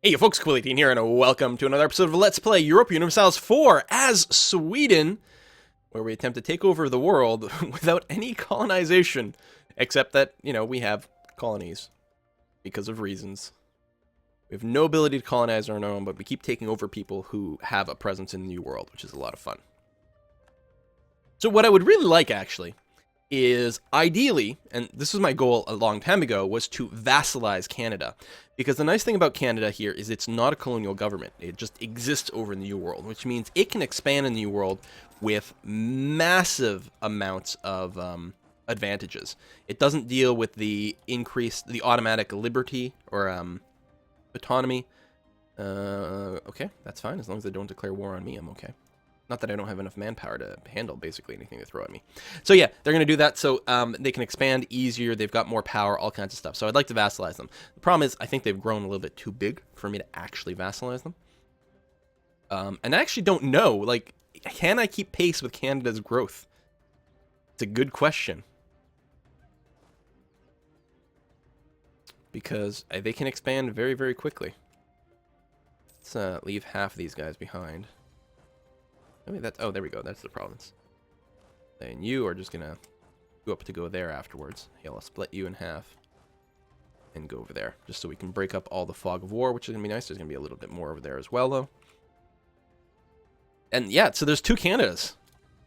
Hey folks, Cool18 here, and welcome to another episode of Let's Play Europa Universalis 4 as Sweden, where we attempt to take over the world without any colonization, except that, we have colonies, because of reasons. We have no ability to colonize on our own, but we keep taking over people who have a presence in the New World, which is a lot of fun. So what I would really like, actually, is ideally, and this was my goal a long time ago, was to vassalize Canada. Because the nice thing about Canada here is it's not a colonial government. It just exists over in the New World, which means it can expand in the New World with massive amounts of advantages. It doesn't deal with the automatic liberty or autonomy. Okay, that's fine. As long as they don't declare war on me, I'm okay. Not that I don't have enough manpower to handle basically anything they throw at me. So yeah, they're going to do that so they can expand easier. They've got more power, all kinds of stuff. So I'd like to vassalize them. The problem is I think they've grown a little bit too big for me to actually vassalize them. And I actually don't know, like, can I keep pace with Canada's growth? It's a good question. Because they can expand very, very quickly. Let's leave half of these guys behind. Oh, there we go. That's the province. And you are just gonna go up to go there afterwards. Yeah, I'll split you in half and go over there, just so we can break up all the fog of war, which is gonna be nice. There's gonna be a little bit more over there as well, though. And yeah, so there's two Canadas,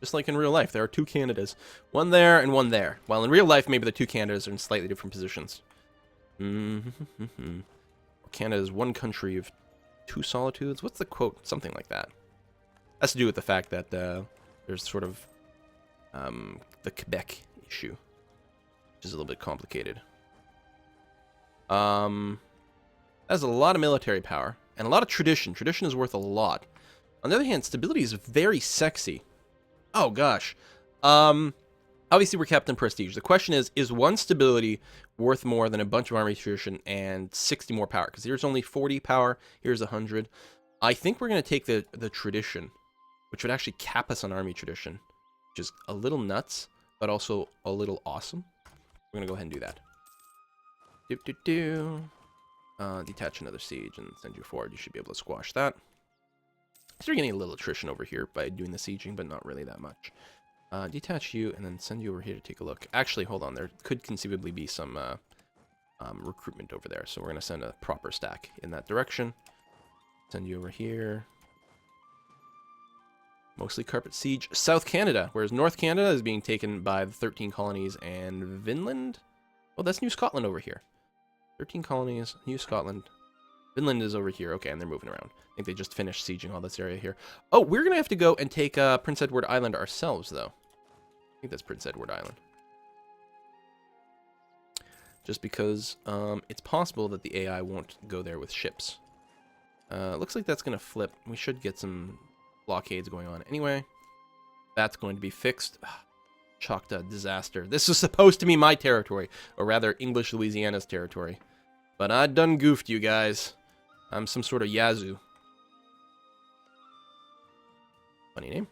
just like in real life. There are two Canadas, one there and one there. While in real life, maybe the two Canadas are in slightly different positions. Canada is one country of two solitudes. What's the quote? Something like that. Has to do with the fact that there's sort of the Quebec issue, which is a little bit complicated. Has a lot of military power and a lot of tradition. Tradition is worth a lot. On the other hand, stability is very sexy. Oh gosh. Obviously we're kept in prestige. The question is one stability worth more than a bunch of army tradition and 60 more power? Because here's only 40 power. Here's 100. I think we're going to take the tradition, which would actually cap us on army tradition, which is a little nuts, but also a little awesome. We're going to go ahead and do that. Detach another siege and send you forward. You should be able to squash that. So you're getting a little attrition over here by doing the sieging, but not really that much. Detach you and then send you over here to take a look. Actually, hold on. There could conceivably be some recruitment over there, so we're going to send a proper stack in that direction. Send you over here. Mostly carpet siege South Canada, whereas North Canada is being taken by the 13 colonies and Vinland. Oh, that's New Scotland over here. 13 colonies, New Scotland. Vinland is over here. Okay, and they're moving around. I think they just finished sieging all this area here. Oh, we're going to have to go and take Prince Edward Island ourselves, though. I think that's Prince Edward Island. Just because it's possible that the AI won't go there with ships. Looks like that's going to flip. We should get some blockades going on anyway. That's going to be fixed. Choctaw disaster. This is supposed to be my territory, or rather English Louisiana's territory. But I done goofed, you guys. I'm some sort of Yazoo. Funny name.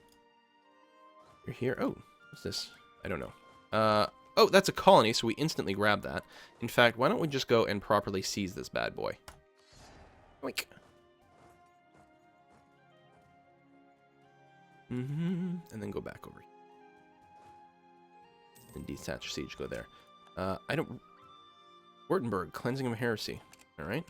You're here. Oh, what's this? I don't know. Oh, that's a colony, so we instantly grab that. In fact, why don't we just go and properly seize this bad boy? Oink. And then go back over here. And detach siege, go there. I don't... Württemberg, cleansing of heresy. Alright.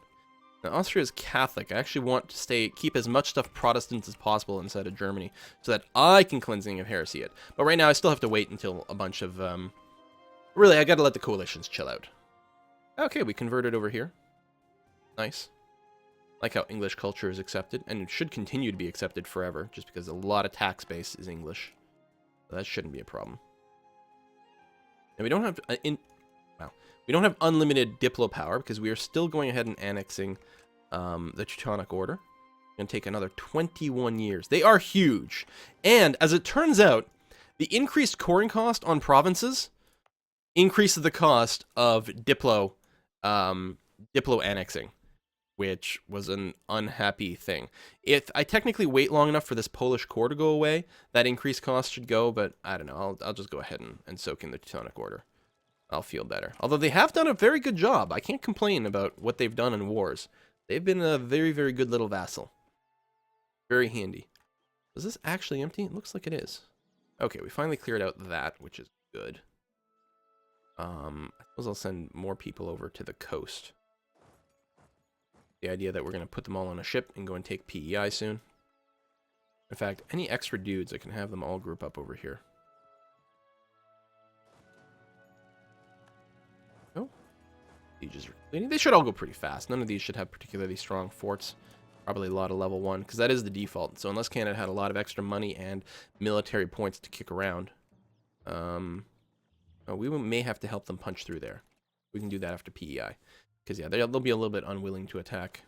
Now, Austria is Catholic. I actually want to keep as much stuff Protestant as possible inside of Germany, so that I can cleansing of heresy it. But right now, I still have to wait until a bunch of, Really, I gotta let the coalitions chill out. Okay, we converted over here. Nice. Like how English culture is accepted, and it should continue to be accepted forever, just because a lot of tax base is English. So that shouldn't be a problem. And we don't have we don't have unlimited Diplo power because we are still going ahead and annexing the Teutonic Order. It's going to take another 21 years. They are huge, and as it turns out, the increased coring cost on provinces increases the cost of Diplo annexing, which was an unhappy thing. If I technically wait long enough for this Polish core to go away, that increased cost should go, but I don't know. I'll just go ahead and soak in the Teutonic Order. I'll feel better. Although they have done a very good job. I can't complain about what they've done in wars. They've been a very, very good little vassal. Very handy. Is this actually empty? It looks like it is. Okay, we finally cleared out that, which is good. I suppose I'll send more people over to the coast. The idea that we're going to put them all on a ship and go and take PEI soon. In fact, any extra dudes, I can have them all group up over here. Oh. Sieges are completing. They should all go pretty fast. None of these should have particularly strong forts. Probably a lot of level 1, because that is the default. So unless Canada had a lot of extra money and military points to kick around, we may have to help them punch through there. We can do that after PEI. Because, yeah, they'll be a little bit unwilling to attack.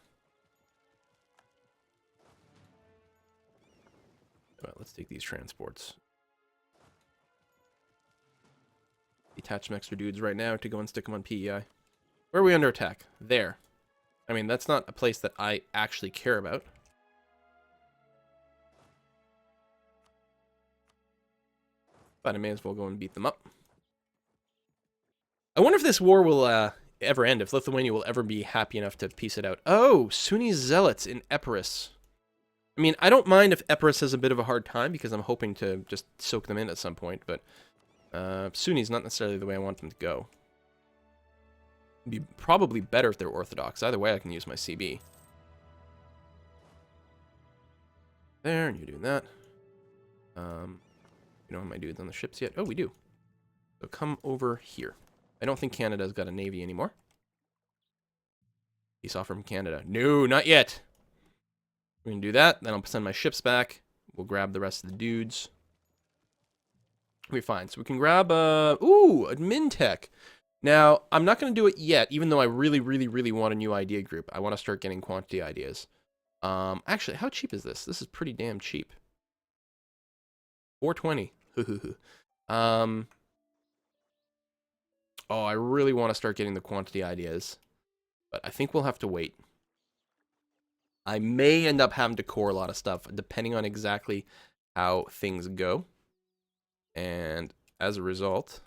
Alright, let's take these transports. Detach some extra dudes right now to go and stick them on PEI. Where are we under attack? There. I mean, that's not a place that I actually care about. But I may as well go and beat them up. I wonder if this war will ever end, if Lithuania will ever be happy enough to peace it out. Oh, Sunni zealots in Epirus. I mean, I don't mind if Epirus has a bit of a hard time, because I'm hoping to just soak them in at some point, but Sunni's not necessarily the way I want them to go. It'd be probably better if they're Orthodox. Either way, I can use my CB. There, and you're doing that. You don't have my dudes on the ships yet? Oh, we do. So come over here. I don't think Canada's got a navy anymore. Peace offer from Canada. No, not yet. We're going to do that. Then I'll send my ships back. We'll grab the rest of the dudes. We'll be fine. So we can grab, ooh, admin tech. Now, I'm not going to do it yet, even though I really, really, really want a new idea group. I want to start getting quantity ideas. Actually, how cheap is this? This is pretty damn cheap. 420. Oh, I really want to start getting the quantity ideas, but I think we'll have to wait. I may end up having to core a lot of stuff, depending on exactly how things go. And as a result,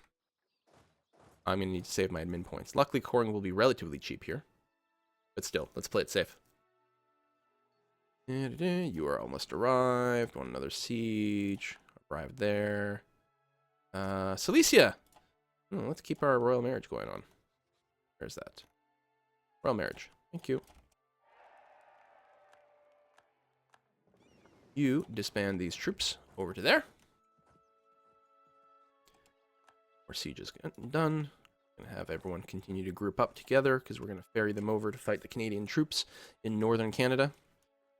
I'm going to need to save my admin points. Luckily, coring will be relatively cheap here. But still, let's play it safe. You are almost arrived. Want another siege. Arrived there. Silesia! Oh, let's keep our royal marriage going on. Where's that? Royal marriage. Thank you. You disband these troops over to there. More sieges done. Gonna have everyone continue to group up together because we're gonna ferry them over to fight the Canadian troops in northern Canada.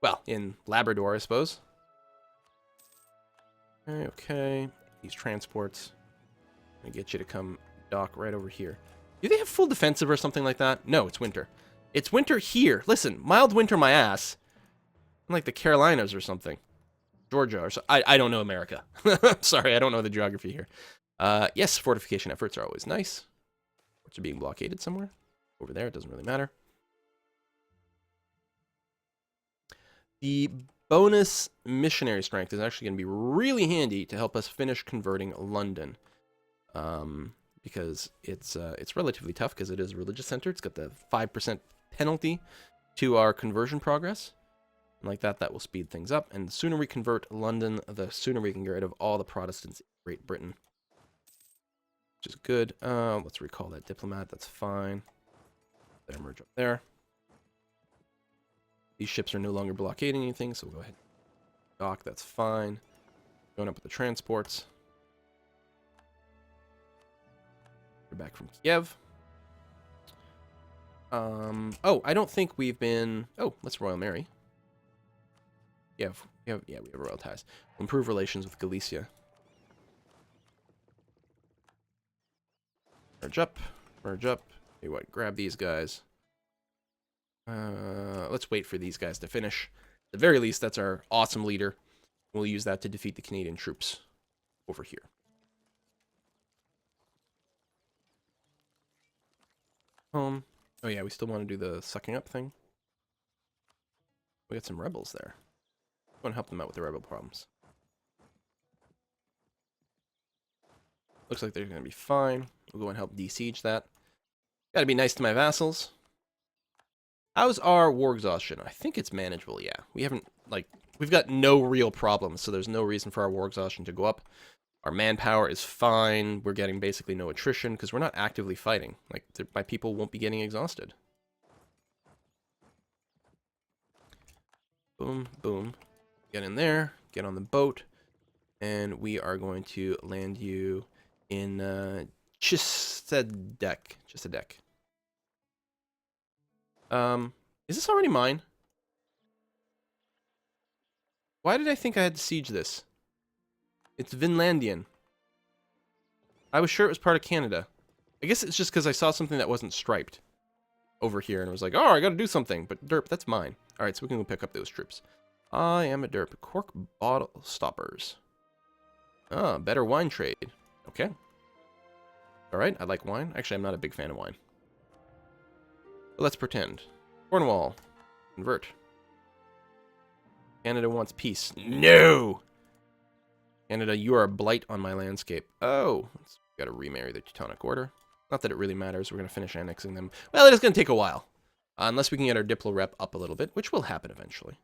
Well, in Labrador, I suppose. Okay. These transports. I'm gonna get you to come dock right over here. Do they have full defensive or something like that? No, it's winter. It's winter here. Listen, mild winter my ass. Like the Carolinas or something. Georgia or so. I don't know America. Sorry, I don't know the geography here. Yes, fortification efforts are always nice. Forts are being blockaded somewhere. Over there, it doesn't really matter. The bonus missionary strength is actually going to be really handy to help us finish converting London. Because it's relatively tough because it is a religious center. It's got the 5% penalty to our conversion progress. And like that will speed things up. And the sooner we convert London, the sooner we can get rid of all the Protestants in Great Britain. Which is good. Let's recall that diplomat. That's fine. Better merge up there. These ships are no longer blockading anything, so we'll go ahead. Dock, that's fine. Going up with the transports. We're back from Kiev. Oh, I don't think we've been... Oh, let's Royal Mary. Yeah, we have royal ties. We'll improve relations with Galicia. Merge up. Merge up. Hey, what? Grab these guys. Let's wait for these guys to finish. At the very least, that's our awesome leader. We'll use that to defeat the Canadian troops over here. Oh yeah, we still want to do the sucking up thing. We got some rebels there. I want to help them out with the rebel problems. Looks like they're going to be fine. We'll go and help de-siege that. Gotta be nice to my vassals. How's our war exhaustion? I think it's manageable, yeah. We haven't, like, we've got no real problems, so there's no reason for our war exhaustion to go up. Our manpower is fine. We're getting basically no attrition because we're not actively fighting. Like, my people won't be getting exhausted. Boom, boom. Get in there. Get on the boat. And we are going to land you in Chisadek. Chisadek. Is this already mine? Why did I think I had to siege this? It's Vinlandian. I was sure it was part of Canada. I guess it's just because I saw something that wasn't striped over here, and I was like, oh, I gotta do something. But derp, that's mine. Alright, so we can go pick up those troops. I am a derp. Cork bottle stoppers. Ah, better wine trade. Okay. Alright, I like wine. Actually, I'm not a big fan of wine. But let's pretend. Cornwall. Convert. Canada wants peace. No! Canada, you are a blight on my landscape. Oh, got to remarry the Teutonic Order. Not that it really matters. We're going to finish annexing them. Well, it is going to take a while. Unless we can get our Diplo rep up a little bit, which will happen eventually.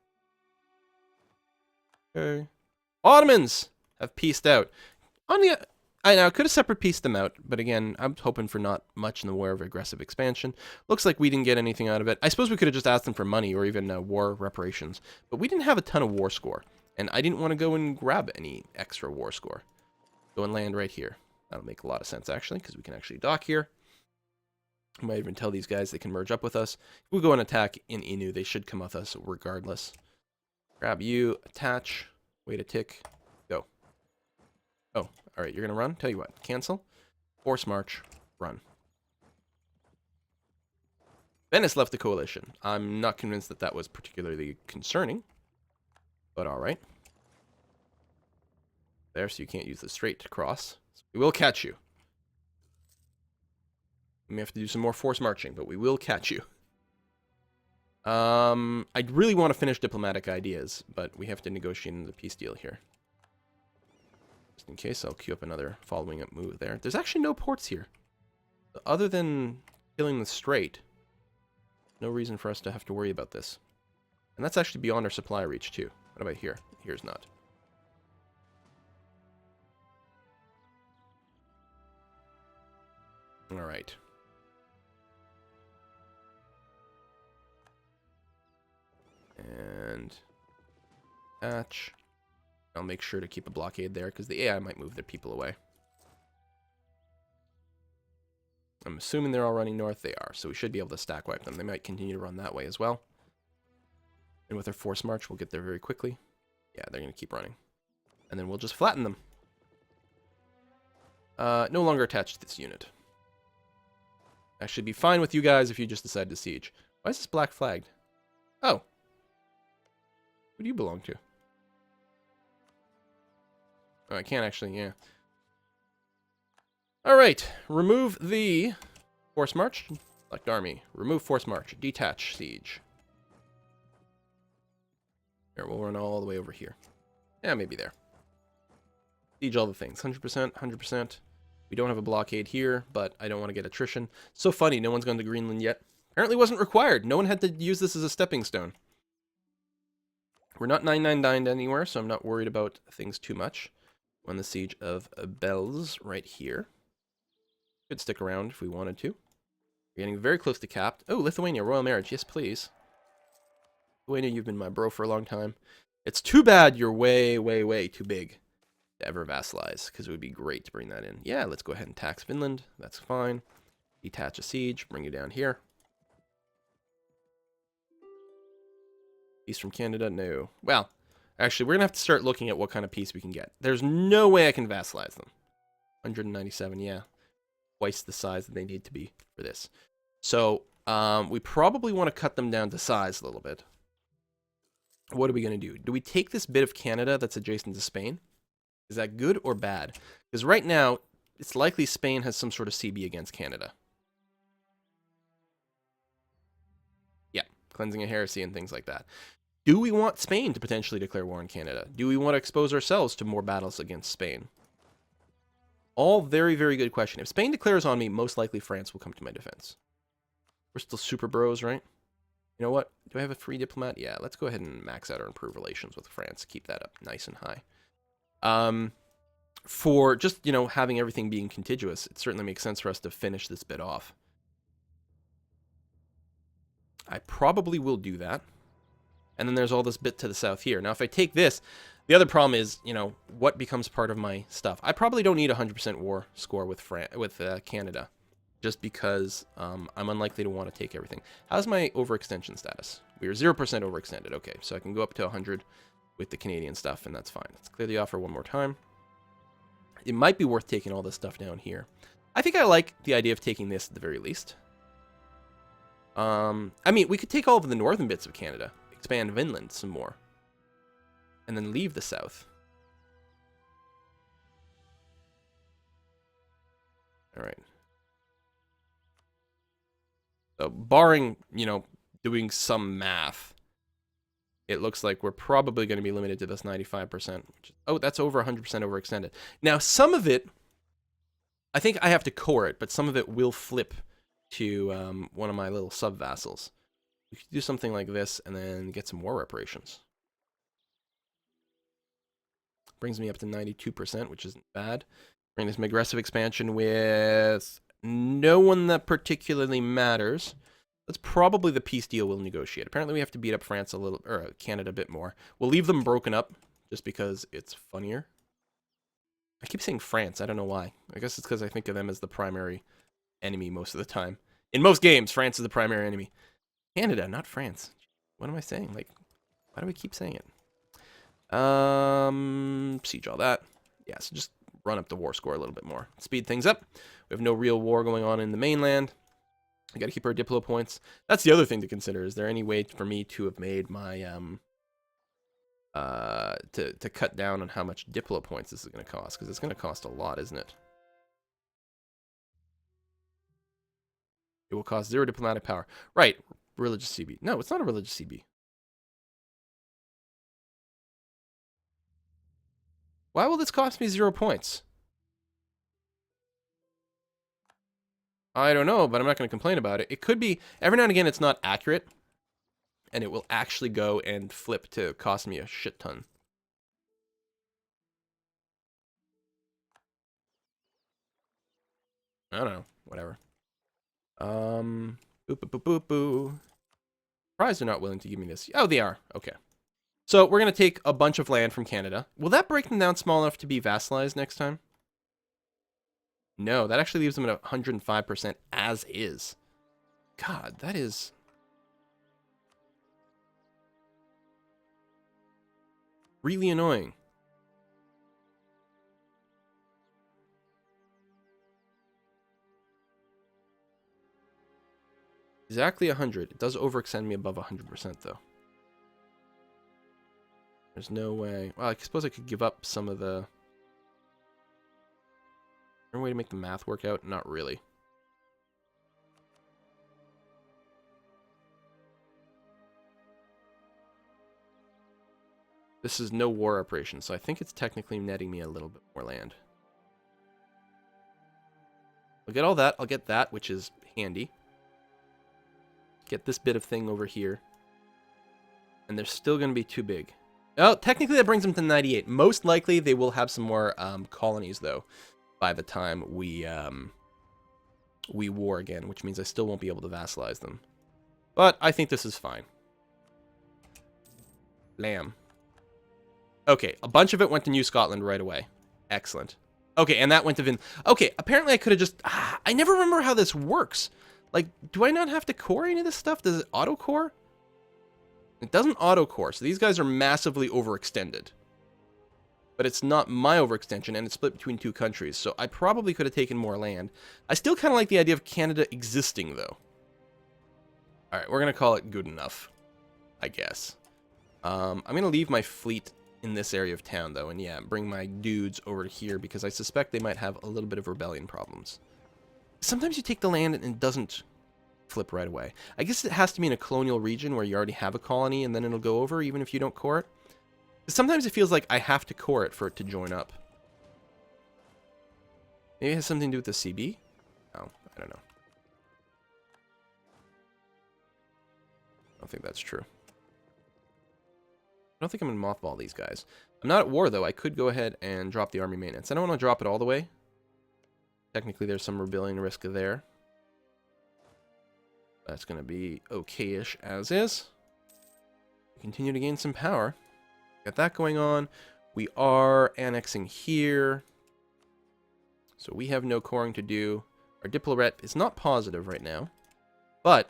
Okay. Ottomans have pieced out. I now could have separate pieced them out, but again, I'm hoping for not much in the war of aggressive expansion. Looks like we didn't get anything out of it. I suppose we could have just asked them for money or even war reparations, but we didn't have a ton of war score. And I didn't want to go and grab any extra war score. Go and land right here. That'll make a lot of sense, actually, because we can actually dock here. We might even tell these guys they can merge up with us. If we go and attack in Inu, they should come with us regardless. Grab you, attach, wait a tick, go. Oh, all right, you're going to run? Tell you what, cancel, force march, run. Venice left the coalition. I'm not convinced that that was particularly concerning. But alright. There, so you can't use the strait to cross. So we will catch you. We may have to do some more force marching, but we will catch you. I really want to finish diplomatic ideas, but we have to negotiate the peace deal here. Just in case, I'll queue up another following up move there. There's actually no ports here. Other than killing the strait, no reason for us to have to worry about this. And that's actually beyond our supply reach, too. What about here? Here's not. All right. And patch. I'll make sure to keep a blockade there because the AI might move their people away. I'm assuming they're all running north. They are, so we should be able to stack wipe them. They might continue to run that way as well. And with our force march, we'll get there very quickly. Yeah, they're going to keep running. And then we'll just flatten them. No longer attached to this unit. Actually, be fine with you guys if you just decide to siege. Why is this black flagged? Oh. Who do you belong to? Oh, I can't actually, yeah. Alright, remove the force march. Select army. Remove force march. Detach siege. Here, we'll run all the way over here. Yeah, maybe there. Siege all the things. 100%, 100%. We don't have a blockade here, but I don't want to get attrition. So funny, no one's gone to Greenland yet. Apparently wasn't required. No one had to use this as a stepping stone. We're not 999 anywhere, so I'm not worried about things too much. On the siege of Bells right here. Could stick around if we wanted to. We're getting very close to capped. Oh, Lithuania, royal marriage. Yes, please. Lithuania, you've been my bro for a long time. It's too bad you're way, way, way too big to ever vassalize, because it would be great to bring that in. Yeah, let's go ahead and tax Finland. That's fine. Detach a siege. Bring you down here. Peace from Canada? No. Well, actually, we're going to have to start looking at what kind of peace we can get. There's no way I can vassalize them. 197, yeah. Twice the size that they need to be for this. So, we probably want to cut them down to size a little bit. What are we going to do? Do we take this bit of Canada that's adjacent to Spain? Is that good or bad? Because right now, it's likely Spain has some sort of CB against Canada. Yeah, cleansing a heresy and things like that. Do we want Spain to potentially declare war on Canada? Do we want to expose ourselves to more battles against Spain? All very, very good question. If Spain declares on me, most likely France will come to my defense. We're still super bros, right? You know what? Do I have a free diplomat? Yeah, let's go ahead and max out our improved relations with France. Keep that up nice and high. For just, you know, having everything being contiguous, it certainly makes sense for us to finish this bit off. I probably will do that. And then there's all this bit to the south here. Now, if I take this, the other problem is, you know, what becomes part of my stuff. I probably don't need a 100% war score with Canada, just because I'm unlikely to want to take everything. How's my overextension status? We are 0% overextended. Okay, so I can go up to 100 with the Canadian stuff, and that's fine. Let's clear the offer one more time. It might be worth taking all this stuff down here. I think I like the idea of taking this at the very least. I mean, we could take all of the northern bits of Canada, expand Vinland some more, and then leave the south. All right. So barring, you know, doing some math, it looks like we're probably going to be limited to this 95%. Oh, that's over 100% overextended. Now, some of it, I think I have to core it, but some of it will flip to one of my little sub-vassals. We could do something like this and then get some war reparations. Brings me up to 92%, which isn't bad. Bring this aggressive expansion with no one that particularly matters. That's probably the peace deal we'll negotiate. Apparently we have to beat up France a little, or Canada a bit more. We'll leave them broken up just because it's funnier. I keep saying France, I don't know why. I guess it's because I think of them as the primary enemy most of the time. In most games, France is the primary enemy. Canada, not France. What am I saying? Like, why do we keep saying it? Siege all that. Yeah, so just run up the war score a little bit more. Speed things up. We have no real war going on in the mainland. We got to keep our Diplo points. That's the other thing to consider. Is there any way for me to have made my to cut down on how much Diplo points this is going to cost? Because it's going to cost a lot, isn't it? It will cost 0 diplomatic power. Right. Religious CB. No, it's not a religious CB. Why will this cost me 0 points? I don't know, but I'm not going to complain about it. It could be, every now and again, it's not accurate, and it will actually go and flip to cost me a shit ton. I don't know. Whatever. Boop, boop, boop, boop, boop. Surprised they're not willing to give me this. Oh, they are. Okay. So we're going to take a bunch of land from Canada. Will that break them down small enough to be vassalized next time? No, that actually leaves them at 105% as is. God, that is... really annoying. Exactly 100. It does overextend me above 100%, though. There's no way... Well, I suppose I could give up some of the... Is there a way to make the math work out? Not really. This is no war operation, so I think it's technically netting me a little bit more land. I'll get all that. I'll get that, which is handy. Get this bit of thing over here. And they're still going to be too big. Oh, technically that brings them to 98. Most likely they will have some more colonies, though, by the time we war again, which means I still won't be able to vassalize them. But I think this is fine. Lamb. Okay, a bunch of it went to New Scotland right away. Excellent. Okay, and that went to Vin. Okay, apparently I could have just... I never remember how this works. Like, do I not have to core any of this stuff? Does it auto-core? It doesn't auto-core, so these guys are massively overextended. But it's not my overextension, and it's split between 2 countries, so I probably could have taken more land. I still kind of like the idea of Canada existing, though. Alright, we're going to call it good enough, I guess. I'm going to leave my fleet in this area of town, though, and yeah, bring my dudes over here, because I suspect they might have a little bit of rebellion problems. Sometimes you take the land and it doesn't flip right away. I guess it has to be in a colonial region where you already have a colony, and then it'll go over, even if you don't core it. Sometimes it feels like I have to core it for it to join up. Maybe it has something to do with the CB? Oh, I don't know. don't think that's true. I don't think I'm going to mothball these guys. I'm not at war, though. I could go ahead and drop the army maintenance. I don't want to drop it all the way. Technically, there's some rebellion risk there. That's going to be okay-ish as is. Continue to gain some power. Got that going on. We are annexing here. So we have no coring to do. Our Diplo rep is not positive right now. But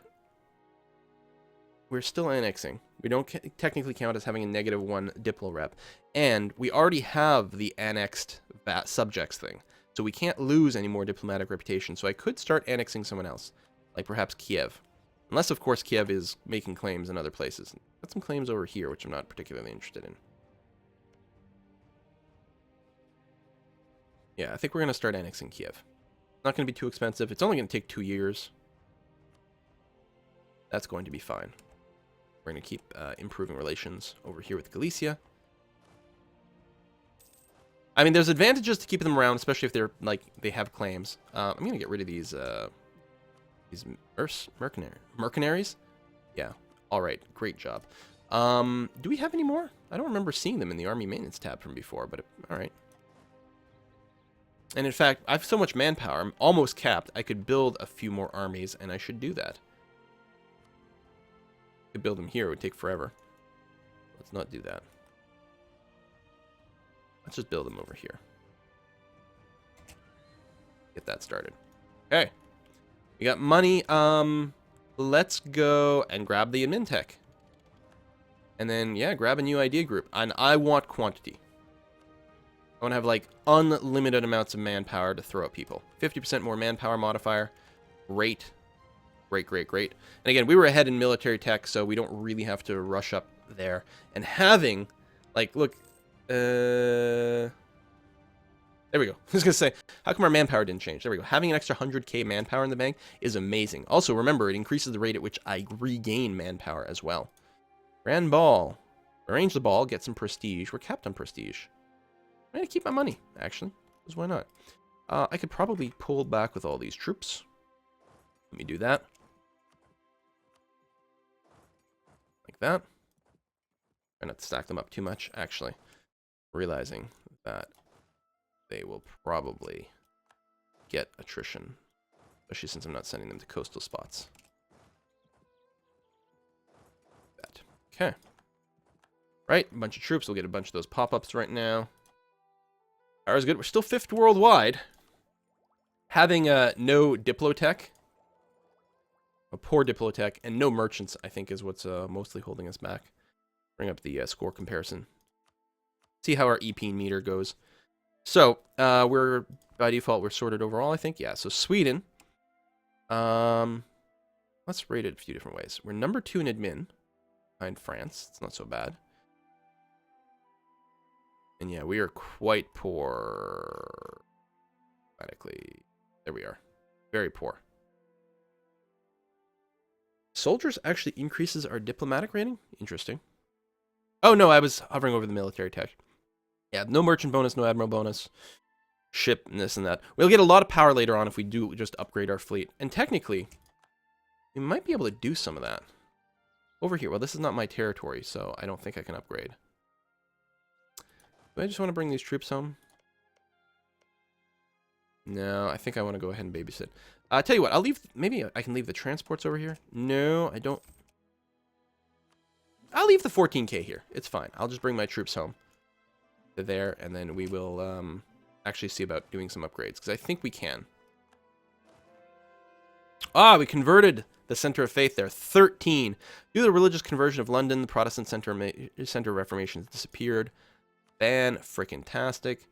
we're still annexing. We don't technically count as having a -1 Diplo rep. And we already have the annexed subjects thing. So we can't lose any more diplomatic reputation. So I could start annexing someone else. Like perhaps Kiev. Unless, of course, Kiev is making claims in other places. Got some claims over here, which I'm not particularly interested in. Yeah, I think we're going to start annexing Kiev. Not going to be too expensive. It's only going to take 2 years. That's going to be fine. We're going to keep improving relations over here with Galicia. I mean, there's advantages to keeping them around, especially if they're like they have claims. I'm going to get rid of these mercenaries. Yeah. All right. Great job. Do we have any more? I don't remember seeing them in the army maintenance tab from before, but all right. And in fact, I have so much manpower. I'm almost capped. I could build a few more armies, and I should do that. To build them here, it would take forever. Let's not do that. Let's just build them over here. Get that started. Okay. We got money. Let's go and grab the admin tech. And then, yeah, grab a new idea group. And I want quantity. I want to have, like, unlimited amounts of manpower to throw at people. 50% more manpower modifier. Great. Great, great, great. And again, we were ahead in military tech, so we don't really have to rush up there. And having, like, look, there we go. I was going to say, how come our manpower didn't change? There we go. Having an extra 100k manpower in the bank is amazing. Also, remember, it increases the rate at which I regain manpower as well. Grand ball. Arrange the ball, get some prestige. We're capped on prestige. I'm going to keep my money, actually. Because why not? I could probably pull back with all these troops. Let me do that. Like that. Try not to stack them up too much, actually. Realizing that they will probably get attrition. Especially since I'm not sending them to coastal spots. That. Okay. Right, a bunch of troops. We'll get a bunch of those pop-ups right now. Power is good. We're still 5th worldwide. Having no Diplotech, a poor Diplotech, and no merchants, I think, is what's mostly holding us back. Bring up the score comparison. See how our EP meter goes. So, we're, by default, we're sorted overall, I think. Yeah, so Sweden. Let's rate it a few different ways. We're number 2 in admin, behind France. It's not so bad. And yeah, we are quite poor. Automatically. There we are. Very poor. Soldiers actually increases our diplomatic rating? Interesting. Oh, no, I was hovering over the military tech. Yeah, no merchant bonus, no admiral bonus. Ship, and this and that. We'll get a lot of power later on if we do just upgrade our fleet. And technically, we might be able to do some of that. Over here. Well, this is not my territory, so I don't think I can upgrade. Do I just want to bring these troops home? No, I think I want to go ahead and babysit. I'll tell you what, I'll leave, maybe I can leave the transports over here. No, I don't. I'll leave the 14k here. It's fine. I'll just bring my troops home. They're there, and then we will actually see about doing some upgrades, because I think we can. Ah, we converted the Center of Faith there. 13. Due to the religious conversion of London, the Protestant Center of Reformation has disappeared. Fan-frickin-tastic.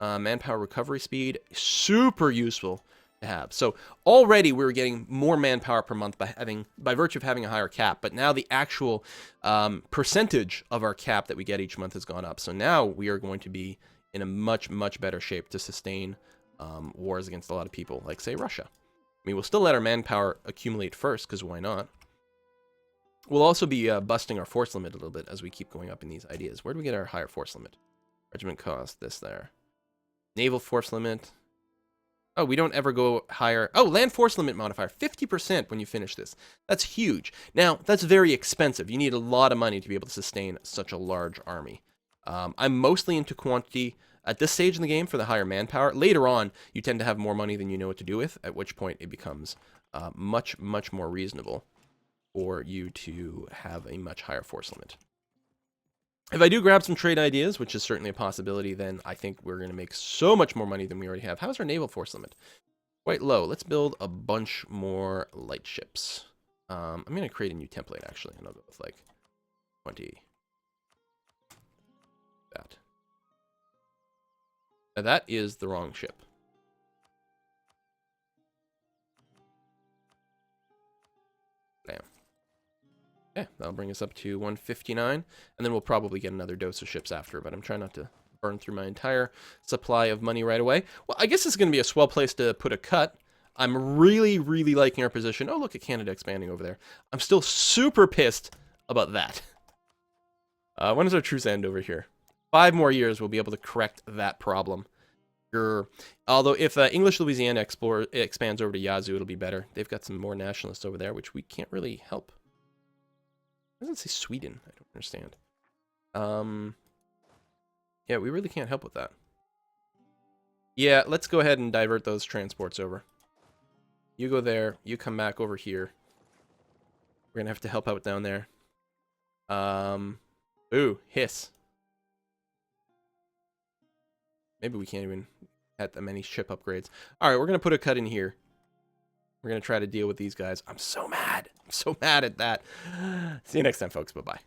Manpower recovery speed, super useful to have. So already we were getting more manpower per month by virtue of having a higher cap, but now the actual percentage of our cap that we get each month has gone up. So now we are going to be in a much, much better shape to sustain wars against a lot of people, like, say, Russia. I mean, we'll still let our manpower accumulate first, because why not? We'll also be busting our force limit a little bit as we keep going up in these ideas. Where do we get our higher force limit? Regiment cost, this there. Naval force limit. Oh, we don't ever go higher. Oh, land force limit modifier, 50% when you finish this. That's huge. Now, that's very expensive. You need a lot of money to be able to sustain such a large army. I'm mostly into quantity at this stage in the game for the higher manpower. Later on, you tend to have more money than you know what to do with, at which point it becomes much, much more reasonable for you to have a much higher force limit. If I do grab some trade ideas, which is certainly a possibility, then I think we're going to make so much more money than we already have. How's our naval force limit? Quite low. Let's build a bunch more light ships. I'm going to create a new template, actually, and I'll go with, like, 20. That. Now, that is the wrong ship. Damn. Okay, that'll bring us up to 159, and then we'll probably get another dose of ships after, but I'm trying not to burn through my entire supply of money right away. Well, I guess this is going to be a swell place to put a cut. I'm really, really liking our position. Oh, look at Canada expanding over there. I'm still super pissed about that. When does our truce end over here? 5 more years, we'll be able to correct that problem. Although if English Louisiana expands over to Yazoo, it'll be better. They've got some more nationalists over there, which we can't really help. Why does it say Sweden? I don't understand. Yeah, we really can't help with that. Yeah, let's go ahead and divert those transports over. You go there. You come back over here. We're gonna have to help out down there. Ooh, hiss. Maybe we can't even get that many ship upgrades. All right, we're gonna put a cut in here. We're going to try to deal with these guys. I'm so mad. I'm so mad at that. See you next time, folks. Bye-bye.